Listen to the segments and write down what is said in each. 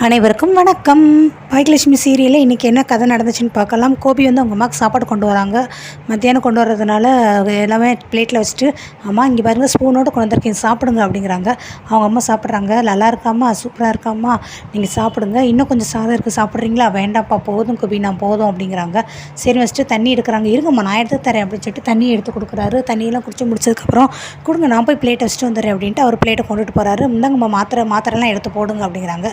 அனைவருக்கும் வணக்கம். பாக்கியலட்சுமி சீரியலில் இன்றைக்கி என்ன கதை நடந்துச்சுன்னு பார்க்கலாம். கோபி வந்து அவங்க அம்மாவுக்கு சாப்பாடு கொண்டு வராங்க. மத்தியானம் கொண்டு வர்றதுனால எல்லாமே பிளேட்டில் வச்சுட்டு, அம்மா இங்கே பாருங்கள் ஸ்பூனோடு கொண்டு வந்திருக்கீங்க சாப்பிடுங்க அப்படிங்கிறாங்க. அவங்க அம்மா சாப்பிட்றாங்க. நல்லா இருக்காம்மா, சூப்பராக இருக்காம்மா, நீங்கள் சாப்பிடுங்க, இன்னும் கொஞ்சம் சாதம் இருக்குது சாப்பிட்றீங்களா? வேண்டாம்ப்பா போதும் கோபி, நான் போதும் அப்படிங்கிறாங்க. சரி வச்சுட்டு தண்ணி எடுக்கிறாங்க. இருங்கம்மா நான் எடுத்து தரேன் அப்படின்னு சொல்லிட்டு தண்ணி எடுத்து கொடுக்குறாரு. தண்ணியெல்லாம் குடிச்சு முடிச்சதுக்கப்புறம் கொடுங்க நான் போய் பிளேட்டை வச்சுட்டு வந்துடுறேன் அப்படின்ட்டு அவர் பிளேட்டை கொண்டுட்டு போகிறாரு. இந்தாங்கம்மா மாத்திரைலாம் எடுத்து போடுங்க அப்படிங்கிறாங்க.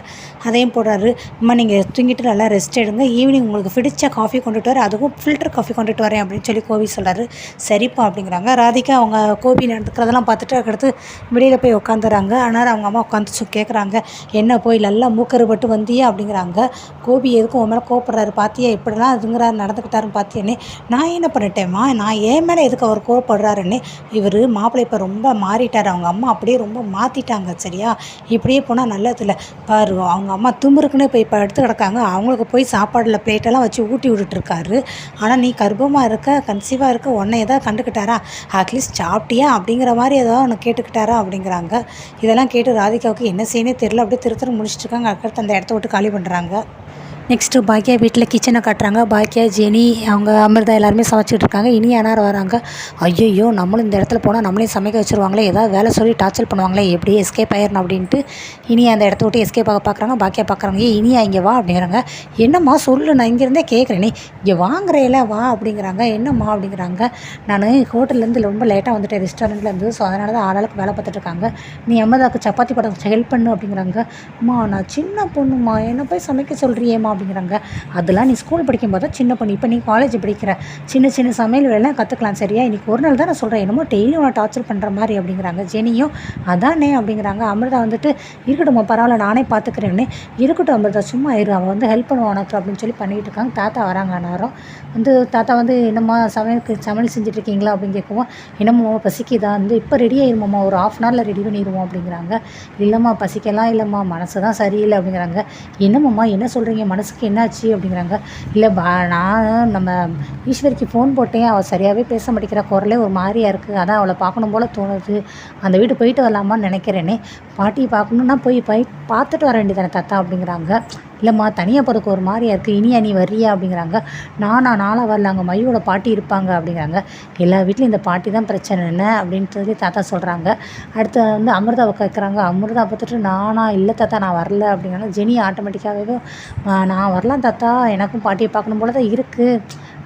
அதையும் போடுறாரு. அம்மா நீங்கள் தூங்கிட்டு நல்லா ரெஸ்ட் எடுங்க, ஈவினிங் உங்களுக்கு பிடிச்ச காஃபி கொண்டுட்டு வரேன், அதுவும் ஃபில்டர் காஃபி கொண்டுட்டு வரேன் அப்படின்னு சொல்லி கோபி சொல்கிறாரு. சரிப்பா அப்படிங்கிறாங்க. ராதிகா அவங்க கோபி நடக்கிறதெல்லாம் பார்த்துட்டு அதுக்கடுத்து வெளியில் போய் உட்காந்துறாங்க. ஆனால் அவங்க அம்மா உட்காந்து கேட்குறாங்க, என்ன போய் நல்லா மூக்கறுபட்டு வந்தியா அப்படிங்கிறாங்க. கோபி எதுக்கும் உன் மேலே கோவப்படுறாரு பார்த்தியா, இப்படிலாம் இதுங்கிறாரு நடந்துக்கிட்டாருன்னு பார்த்தியானே. நான் என்ன பண்ணிட்டேம்மா, நான் ஏன் மேலே எதுக்கு அவர் கோவப்படுறாருன்னு. இவர் மாப்பிள்ளை இப்போ ரொம்ப மாறிட்டார், அவங்க அம்மா அப்படியே ரொம்ப மாற்றிட்டாங்க. சரியா, இப்படியே போனால் நல்லதில்லை பாரு. அவங்க அம்மா தும்புருக்குன்னு இப்போ எடுத்து கிடக்காங்க, அவங்களுக்கு போய் சாப்பாடில் பிளேட்டெல்லாம் வச்சு ஊட்டி விட்டுட்டுருக்காரு. ஆனால் நீ கர்ப்பமாக இருக்க, கன்சீவாக இருக்க, உன்னை எதாவது கண்டுக்கிட்டாரா, அட்லீஸ்ட் சாப்பிட்டியா அப்படிங்கிற மாதிரி ஏதாவது ஒன்று கேட்டுக்கிட்டாரா அப்படிங்கிறாங்க. இதெல்லாம் கேட்டு ராதிகாவுக்கு என்ன செய்யனே தெரியல. அப்படியே திருத்தரம் முடிச்சுட்டு இருக்காங்க. அடுத்து அந்த இடத்த விட்டு காலி பண்ணுறாங்க. நெக்ஸ்ட்டு பாக்கியா வீட்டில் கிச்சனை காட்டுறாங்க. பாக்கியா, ஜெனி, அவங்க அமிர்தா எல்லாருமே சமைச்சிட்டு இருக்காங்க. இனி யாரும் வராங்க. ஐயோ நம்மளும் இந்த இடத்துல போனால் நம்மளையும் சமைக்க வச்சுருவாங்களே, ஏதாவது வேலை சொல்லி டார்ச்சர் பண்ணுவாங்களே, எப்படியே எஸ்கேப் ஆயிடணும் அப்படின்ட்டு இனி அந்த இடத்த விட்டு எஸ்கேப் ஆக பார்க்குறாங்க. பாக்கியா பார்க்குறாங்க. இனியா இங்கே வா அப்படிங்கிறாங்க. என்னம்மா சொல்லு, நான் இங்கேருந்தே கேட்குறேனே, இங்கே வாங்குறேல வா அப்படிங்கிறாங்க. என்னம்மா அப்படிங்கிறாங்க. நான் ஹோட்டல்லேருந்து ரொம்ப லேட்டாக வந்துட்டேன், ரெஸ்டாரண்ட்லேருந்து, ஸோ அதனால தான் ஆளாளுக்கு வேலை பார்த்துட்ருக்காங்க. நீ அமிர்தாவுக்கு சப்பாத்தி படம் ஹெல்ப் பண்ணு அப்படிங்கிறாங்க. அம்மா நான் சின்ன பொண்ணுமா, என்ன போய் சமைக்க சொல்கிறியேம்மா அப்படிங்கிறாங்க. அதெல்லாம் நீ ஸ்கூல் படிக்கும்போது தான் சின்ன பொண்ணு, இப்போ நீ காலேஜ் படிக்கிற, சின்ன சின்ன சமையல் வேலைலாம் கற்றுக்கலாம். சரியா, இன்றைக்கி ஒரு நாள் தான் நான் சொல்கிறேன், என்னமோ டெய்லியும் உன்னை டார்ச்சர் பண்ணுற மாதிரி அப்படிங்கிறாங்க. ஜெனியும் அதானே அப்படிங்கிறாங்க. அமிர்தா வந்துட்டு இருக்கட்டும் பரவாயில்ல நானே பார்த்துக்கிறேன்னு. இருக்கட்டும் அமிர்தா சும்மா இரு, அவன் வந்து ஹெல்ப் பண்ணுவான் உனக்கு அப்படின்னு சொல்லி பண்ணிகிட்டு இருக்காங்க. தாத்தா வராங்க. நேரம் வந்து தாத்தா வந்து என்னம்மா சமையல் செஞ்சுட்ருக்கீங்களா அப்படின்னு கேட்குவோம். என்னம்மா பசிக்குதா, வந்து இப்போ ரெடி ஆயிருமாம்மா, ஒரு ½ ரெடி பண்ணிடுவோம் அப்படிங்கிறாங்க. இல்லைம்மா பசிக்கலாம் இல்லைம்மா, மனசு தான் சரியில்லை அப்படிங்கிறாங்க. என்னம்மா என்ன சொல்கிறீங்க, மனசுக்கு என்னாச்சு அப்படிங்கிறாங்க. இல்லை நான் நம்ம ஈஸ்வரிக்கு ஃபோன் போட்டேன், அவள் சரியாகவே பேச மாட்டேங்கிற, குரலே ஒரு மாதிரியாக இருக்குது, அதான் அவளை பார்க்கணும் போல் தோணுது, அந்த வீட்டு போயிட்டு வரலாமான்னு நினைக்கிறேனே. பாட்டியை பார்க்கணுன்னா போய் பார்த்துட்டு வர வேண்டியதானே தாத்தா அப்படிங்கிறாங்க. இல்லைம்மா தனியாக போகிறதுக்கு ஒரு மாதிரியாக இருக்குது, இனியா நீ வர்றியா அப்படிங்கிறாங்க. நானாக வரல, அங்கே மையோட பாட்டி இருப்பாங்க அப்படிங்கிறாங்க. எல்லா வீட்லையும் இந்த பாட்டி தான் பிரச்சனை என்ன அப்படின்னு சொல்லி தாத்தா சொல்கிறாங்க. அடுத்து வந்து அமிர்தாவை கேட்குறாங்க. அமிர்தா பார்த்துட்டு நானா இல்லை தாத்தா நான் வரல அப்படிங்கிறாங்க. ஜெனி ஆட்டோமேட்டிக்காகவே நான் வரலாம் தாத்தா, எனக்கும் பாட்டியை பார்க்கணும் போல தான் இருக்குது,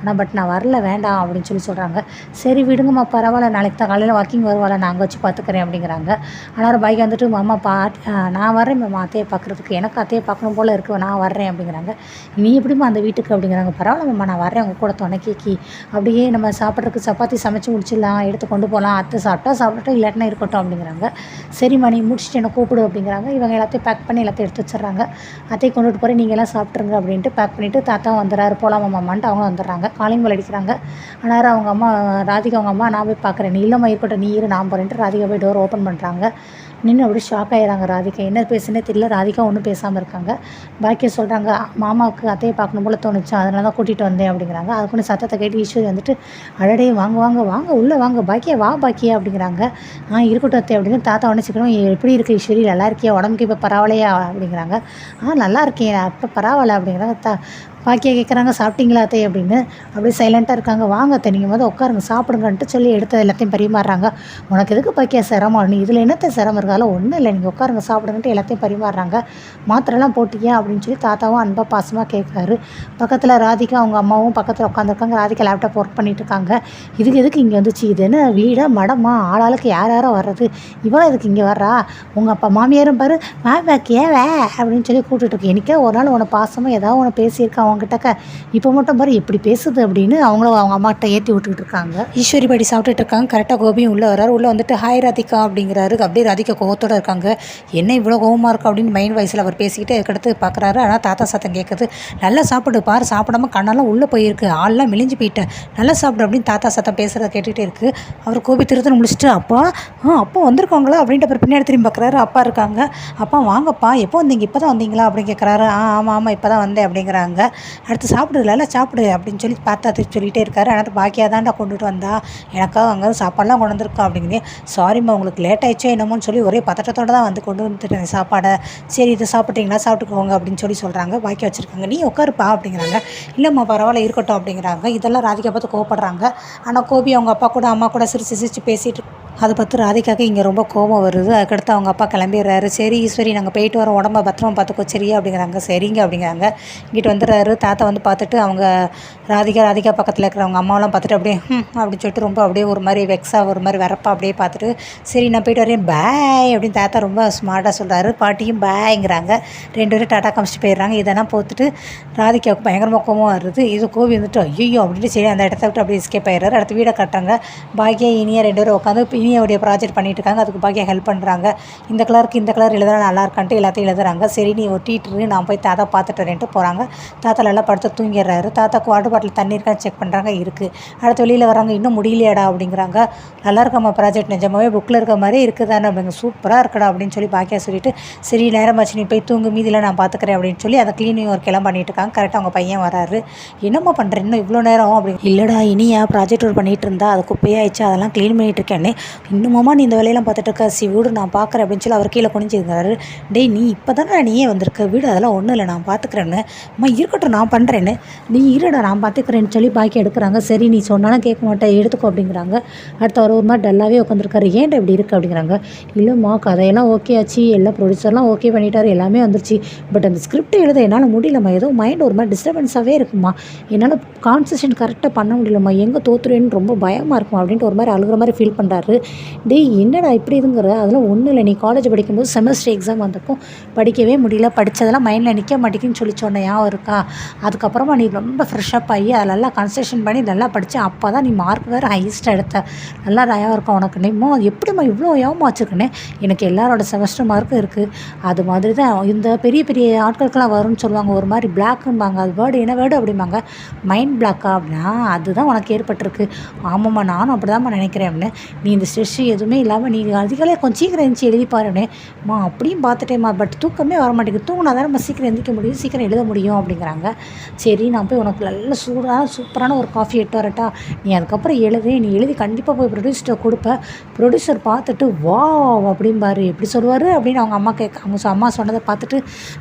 ஆனால் பட் நான் வரல வேண்டாம் அப்படின்னு சொல்லி சொல்கிறாங்க. சரி விடுங்கம்மா பரவாயில்ல, நாளைக்கு தான் காலையில் வாக்கிங் வருவாள், நான் அங்கே வச்சு பார்த்துக்கிறேன் அப்படிங்கிறாங்க. ஆனால் ஒரு பைக் வந்துட்டு மாமா நான் வரேன் மாமா அத்தையை பார்க்குறதுக்கு, எனக்கு அத்தையை பார்க்கணும் போல் இருக்குது, நான் வர்றேன் அப்படிங்கிறாங்க. நீ எப்படிம்மா அந்த வீட்டுக்கு அப்படிங்கிறாங்க. பரவாயில்ல மாமா நான் வரேன் உங்கள் கூட துணைக்கி, அப்படியே நம்ம சாப்பிட்றதுக்கு சப்பாத்தி சமைச்சு முடிச்சிடலாம், எடுத்து கொண்டு போகலாம், அத்தை சாப்பிட்டா இல்லாட்டினா இருக்கட்டும் அப்படிங்கிறாங்க. சரிம்மா நீ முடிச்சுட்டு என்ன கூப்பிடு அப்படிங்கிறாங்க. இவங்க எல்லாத்தையும் பேக் பண்ணி எல்லாத்தையும் எடுத்து வச்சிடுறாங்க. அத்தையை கொண்டுட்டு போகிறேன், நீங்கள் எல்லாம் சாப்பிட்ருங்க அப்படின்ட்டு பேக் பண்ணிவிட்டு தாத்தாவும் வந்துடுறாரு. போகலாமா மாமான்ட்டு அவங்க வந்துடுறாங்க. காலிங் பெல் அடிக்கிறாங்க. ஆனால் அவங்க அம்மா ராதிகா அவங்க அம்மா நான் போய் பார்க்குறேன், நீ இல்லைம்மா இருக்கட்டும் நீ இரு நான் போகிறேன்ட்டு ராதிகா போய் டோர் ஓப்பன் பண்ணுறாங்க. நின்று அப்படியே ஷாக் ஆகிடுறாங்க. ராதிகா என்ன பேசுனே தெரியல. ராதிகா ஒன்றும் பேசாமல் இருக்காங்க. பாக்கியா சொல்கிறாங்க, மாமாவுக்கு அத்தையை பார்க்கணும் போல் தோணுச்சு, அதனால தான் கூட்டிகிட்டு வந்தேன் அப்படிங்கிறாங்க. அதுக்குன்னு சத்தத்தை கேட்டு ஈஸ்வரி வந்துட்டு அடடே வாங்க உள்ளே வாங்க பாக்கியா, வா பாக்கியா அப்படிங்கிறாங்க. இருக்கட்டும் அத்தை அப்படிங்கிற தாத்தா உடனே சிக்கணும். எப்படி இருக்குது ஈஸ்வரி, நல்லா இருக்கியா, உடம்புக்கு இப்போ பரவாயில்லையா அப்படிங்கிறாங்க. நல்லா இருக்கேன் அப்போ பரவாயில்ல அப்படிங்கிறாங்க. பாக்கியா கேட்குறாங்க சாப்பிட்டீங்களா அத்தை அப்படின்னு. அப்படியே சைலண்ட்டாக இருக்காங்க. வாங்க அத்தை நீங்கள் வந்து உட்காருங்க சாப்பிடுங்கன்ட்டு சொல்லி எடுத்து எல்லாத்தையும் பரிமாறுறாங்க. உனக்கு எதுக்கு பாக்கியா சிரமம், நீ இதில் என்னத்தை சிரமம் இருக்காலும் ஒன்றும் இல்லை, நீங்கள் உட்காருங்க சாப்பிடுங்கன்ட்டு எல்லாத்தையும் பரிமாறுறாங்க. மாத்திரைலாம் போட்டியா அப்படின்னு சொல்லி தாத்தாவும் அன்பாக பாசமாக கேட்குறாரு. பக்கத்தில் ராதிகா அவங்க அம்மாவும் பக்கத்தில் உட்காந்துருக்காங்க. ராதிகா லேப்டாப் ஒர்க் பண்ணிகிட்டு இருக்காங்க. இதுக்கு எதுக்கு இங்கே வந்துச்சு, இது என்ன வீடா மடமா, ஆளாளுக்கு யாரோ வர்றது, இவ்வளோ இதுக்கு இங்கே வர்றா, உங்கள் அப்பா மாமியாரும் பாரு பாக்கியா வே அப்படின்னு சொல்லி கூப்பிட்டுருக்கு. எனக்கே ஒரு நாள் உன்னை பாசமாக ஏதாவது ஒன்று பேசியிருக்கேன் அவங்ககிட்டக்க, இப்போ மட்டும் பாரு எப்படி பேசுது அப்படின்னு அவங்களும் அவங்க அம்மாட்ட ஏற்றி விட்டுக்கிட்டு இருக்காங்க. ஈஸ்வரி பாடி சாப்பிட்டுட்டு இருக்காங்க. கரெக்டாக கோபியும் உள்ளே வர்றாரு. உள்ளே வந்துட்டு ஹாய் ராதிகா அப்படிங்கிறாரு. அப்படியே ராதிகா கோவத்தோடு இருக்காங்க. என்ன இவ்வளோ கோவமாக இருக்கும் அப்படின்னு மைண்ட் வயசில் அவர் பேசிக்கிட்டு அதுக்கடுத்து பார்க்குறாரு. ஆனால் தாத்தா சத்தம் கேட்குது. நல்லா சாப்பிடு பாரு, சாப்பிடாம கண்ணெல்லாம் உள்ளே போயிருக்கு, ஆள்லாம் மெலிஞ்சு போயிட்டேன், நல்லா சாப்பிடு அப்படின்னு தாத்தா சத்தம் பேசுகிறத கேட்டுகிட்டே இருக்குது. அவர் கோபி திருத்தன்னு முடிச்சுட்டு அப்பா அப்போ வந்திருக்காங்களா அப்படின்ட்டு அப்புறம் பின்னாடி திரும்பி பார்க்குறாரு. அப்பா இருக்காங்க. அப்பா வாங்கப்பா எப்போ வந்தீங்க, இப்போ தான் வந்தீங்களா அப்படின்னு கேட்குறாரு. ஆமாம் இப்போ தான் வந்தேன் அப்படிங்கிறாங்க. அடுத்து சாப்பிடுல சாப்பிடு அப்படின்னு சொல்லி பார்த்து சொல்லிகிட்டே இருக்காரு. ஆனால் பாக்கியா தான்டா கொண்டுட்டு வந்தா, எனக்காக அங்கே சாப்பாடெலாம் கொண்டு வந்திருக்கா அப்படிங்கிறேன். சாரிம்மா உங்களுக்கு லேட் ஆகிடுச்சோ என்னமோன்னு சொல்லி ஒரே பதட்டத்தோடு தான் வந்து கொண்டு வந்துட்டேன் சாப்பாடை. சரி இதை சாப்பிட்டீங்களா, சாப்பிட்டுக்கோங்க அப்படின்னு சொல்லி சொல்கிறாங்க. பாக்கியா வச்சுருக்காங்க. நீ உட்காருப்பா அப்படிங்கிறாங்க. இல்லைம்மா பரவாயில்ல இருக்கட்டும் அப்படிங்கிறாங்க. இதெல்லாம் ராதிகா பார்த்து கோவப்படுறாங்க. ஆனால் கோபி அவங்க அப்பா கூட அம்மா கூட சிரிச்சு பேசிட்டு அதை பார்த்து ராதிகாவுக்கு இங்கே ரொம்ப கோபம் வருது. அதுக்கடுத்து அவங்க அப்பா கிளம்பிடுறாரு. சரி ஈஸ்வரி நாங்கள் போயிட்டு வரோம், உடம்ப பத்திரமா பார்த்துக்கோ சரியா அப்படிங்கிறாங்க. சரிங்க அப்படிங்கிறாங்க. இங்கிட்டு வந்துடுறாரு. தாத்தா வந்து பார்த்துட்டு அவங்க ராதிகா பக்கத்தில் இருக்கிறவங்க அம்மாவெலாம் பார்த்துட்டு அப்படியே அப்படின்னு சொல்லிட்டு ரொம்ப அப்படியே ஒரு மாதிரி வெக்ஸாக ஒரு மாதிரி வரப்பா அப்படியே பார்த்துட்டு சரி நான் போயிட்டு வரேன் பாய் அப்படின்னு தாத்தா ரொம்ப ஸ்மார்ட்டாக சொல்கிறாரு. பாட்டியும் பாய்ங்கிறாங்க. 2 பேரும் டாட்டா காமிச்சிட்டு போயிடுறாங்க. இதெல்லாம் பார்த்துட்டு ராதிகாவுக்கு பயங்கரமாக கோபம் வருது. இது கோபி வந்துட்டு ஐயோ அப்படின்ட்டு சரி அந்த இடத்த விட்டு அப்படியே எஸ்கேப் ஆயிடுறாரு. அடுத்து வீடை கட்டுறாங்க. பாக்கியா இனியா 2 பேரும் உட்காந்து இனியாவுடைய ப்ராஜெக்ட் பண்ணிட்டு இருக்காங்க. அதுக்கு பாக்கியா ஹெல்ப் பண்ணுறாங்க. இந்த கலர் எழுதுனா நல்லா இருக்கான்ட்டு எல்லாத்தையும் எழுதுறாங்க. சரி நீ ஒட்டிட்டு நான் போய் தாத்தா பார்த்துட்டு வரேன்ட்டு போகிறாங்க. தாத்தா நல்லா படுத்து தூங்கிடுறாரு. தாத்தாக்கு வாட்டர் பாட்டில் தண்ணி இருக்கான்னு செக் பண்ணுறாங்க. இருக்குது. அடுத்து வெளியில் வராங்க. இன்னும் முடியலையாடா அப்படிங்கிறாங்க. நல்லா இருக்காம்மா ப்ராஜெக்ட் நிஜமாவே புக்கில் இருக்க மாதிரி இருக்குதானே அப்படிங்க. சூப்பராக இருக்கடா அப்படின்னு சொல்லி பாக்கியா சொல்லிட்டு சரி நேரமாச்சு நீ போய் தூங்கு மீதியில் நான் பார்த்துக்கிறேன் அப்படின்னு சொல்லி அதை க்ளீனிங் ஒர்க் எல்லாம் பண்ணிட்டு இருக்காங்க. கரெக்டாக அவங்க பையன் வராரு. என்னம்மா பண்ணுறேன் இன்னும் இவ்வளோ நேரம் அப்படின்னு. இல்லைடா இனியா ப்ராஜெக்ட் ஒர்க் பண்ணிகிட்டு இருந்தா அது குப்பையாயிடுச்சு அதெல்லாம் க்ளீன் பண்ணிட்டு இருக்கேன்னு. இன்னுமாம்மா நீ இந்த வேலையெல்லாம் பார்த்துட்டு இருக்க வீடு நான் பார்க்குறேன் அப்படின்னு சொல்லி அவர் கீழே குனிஞ்சிருந்தாரு. டேய் நீ இப்போ தானே நீயே வந்திருக்க வீடு அதெல்லாம் ஒன்றும் இல்லை நான் பார்த்துக்கிறேன்னு. அம்மா இருக்கட்டும் நான் பண்ணுறேன்னு. நீ இருடா நான் பார்த்துக்கிறேன்னு சொல்லி பாக்கி எடுக்கிறாங்க. சரி நீ சொன்னாலும் கேட்க மாட்டேன் எடுத்துக்கோ அப்படிங்கிறாங்க. அடுத்து அவர் ஒரு மாதிரி டல்லாகவே உட்காந்துருக்காரு. ஏன்டா இப்படி இருக்குது அப்படிங்கிறாங்க. இல்லைம்மா கதையெல்லாம் ஓகே ஆச்சு எல்லா ப்ரொடியூசர்லாம் ஓகே பண்ணிட்டாரு எல்லாமே வந்துருச்சு. பட் அந்த ஸ்கிரிப்ட் எழுத என்னால் முடியலம்மா ஏதோ மைண்ட் ஒரு மாதிரி டிஸ்டர்பன்ஸாகவே இருக்குமா என்னால் கான்சன்ட்ரேஷன் கரெக்டாக பண்ண முடியலம்மா எங்கே தோற்றுருவேன்னு ரொம்ப பயமாக இருக்குமா அப்படின்ட்டு ஒரு மாதிரி அழுகிற மாதிரி ஃபீல் பண்ணுறாரு. டேய் என்னடா இப்படி இதுங்கிற அதெல்லாம் ஒன்றும் இல்லை நீ காலேஜ் படிக்கும்போது செமஸ்டர் எக்ஸாம் வந்தப்போ படிக்கவே முடியல படித்ததெல்லாம் மைண்டில் நிற்க மாட்டேங்குன்னு சொல்லி சொன்னேன் ஞாபகம் இருக்கா. அதுக்கப்புறமா நீ ரொம்ப ஃப்ரெஷ்ஷப் ஆகி அதை நல்லா கான்சன்ட்ரேஷன் பண்ணி நல்லா படித்தேன் அப்போ தான் நீ மார்க் வேறு ஹையஸ்ட்டாக எடுத்த நல்லா ஞாபகம் இருக்கும் உனக்கு. நீமோ எப்படிம்மா இவ்வளோ ஞாபகம் வச்சுருக்கேனே எனக்கு எல்லாரோட செமஸ்டர் மார்க்கும் இருக்குது. அது மாதிரி தான் இந்த பெரிய பெரிய ஆட்களுக்கெல்லாம் வரும்னு சொல்லுவாங்க ஒரு மாதிரி பிளாக்கும்பாங்க. அது வேர்டு என்ன வேர்டு அப்படிம்பாங்க மைண்ட் பிளாக்கா அப்படின்னா அதுதான் உனக்கு ஏற்பட்டிருக்கு. ஆமாம்மா நானும் அப்படி தான்மா நினைக்கிறேன் அப்படின்னு. நீ இந்த ஸ்ட்ரெஸ் எதுவுமே இல்லாமல் நீ அதிகாலே கொஞ்சம் சீக்கிரம் எழுந்துச்சி எழுதி பாருன்னே. அப்படியும் பார்த்துட்டேம்மா பட் தூக்கமே வர மாட்டேங்குது. தூங்கினா தானே நம்ம சீக்கிரம் எழுந்திக்க முடியும் சீக்கிரம் எழுத முடியும் அப்படிங்கிறாங்க. சரி நான் போய் உனக்கு நல்ல சூப்பரான ஒரு காஃபி எடுத்து வரட்டா நீ அதுக்கப்புறம் எழுதி நீ எழுதி கண்டிப்பாக போய் ப்ரொடியூசர்கிட்ட கொடுப்பேன். ப்ரொடியூசர் பார்த்துட்டு வா அப்படிம்பாரு. எப்படி சொல்லுவார் அப்படின்னு அவங்க அம்மா அவங்க அம்மா சொன்னதை பார்த்துட்டு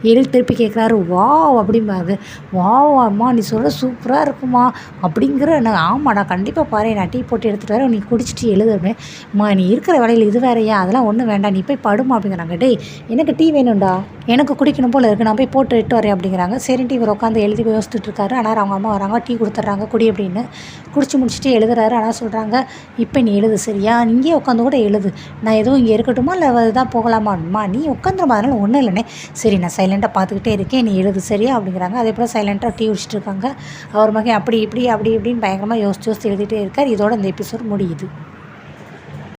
எழுதி திருப்பி கேட்குறாரு. வா அப்படிம்பாரு. வா அம்மா நீ சொல்ல சூப்பராக இருக்குமா அப்படிங்கிற நான் ஆமாடா கண்டிப்பாக பாரு நான் டீ போட்டு எடுத்துகிட்டு வரேன் நீ குடிச்சிட்டு எழுதுறேன். நீ இருக்கிற வேலையில் இது வேறையா அதெல்லாம் ஒன்றும் வேண்டாம் நீ போய் படுமா அப்படிங்கிறாங்க. டேய் எனக்கு டீ வேணும்டா எனக்கு குடிக்கணும் போல் இருக்குது நான் போய் போட்டு இட்டு வரேன் அப்படிங்கிறாங்க. சரின்ட்டு இவர் உட்காந்து எழுதி யோசிச்சுட்டு இருக்காரு. ஆனால் அவங்க அம்மா வராங்க டீ கொடுத்துட்றாங்க குடி அப்படின்னு. குடிச்சு முடிச்சுட்டு எழுதுறாரு. ஆனால் சொல்கிறாங்க இப்போ நீ எழுது சரியா இங்கேயே உட்காந்து கூட எழுது நான் எதுவும் இங்கே இருக்கட்டுமா இல்லை இதாக போகலாமாம்மா நீ உட்காந்துருமா அதனால் ஒன்றும் இல்லைண்ணே. சரி நான் சைலண்ட்டாக பார்த்துக்கிட்டே இருக்கேன் நீ எழுது சரியா அப்படிங்கிறாங்க. அதே போல் சைலண்ட்டாக டீ குடிச்சிட்டு இருக்காங்க. அவர் மகன் அப்படி இப்படின்னு பயங்கரமாக யோசிச்சு எழுதிட்டே இருக்கார். இதோட இந்த எபிசோட் முடியுது.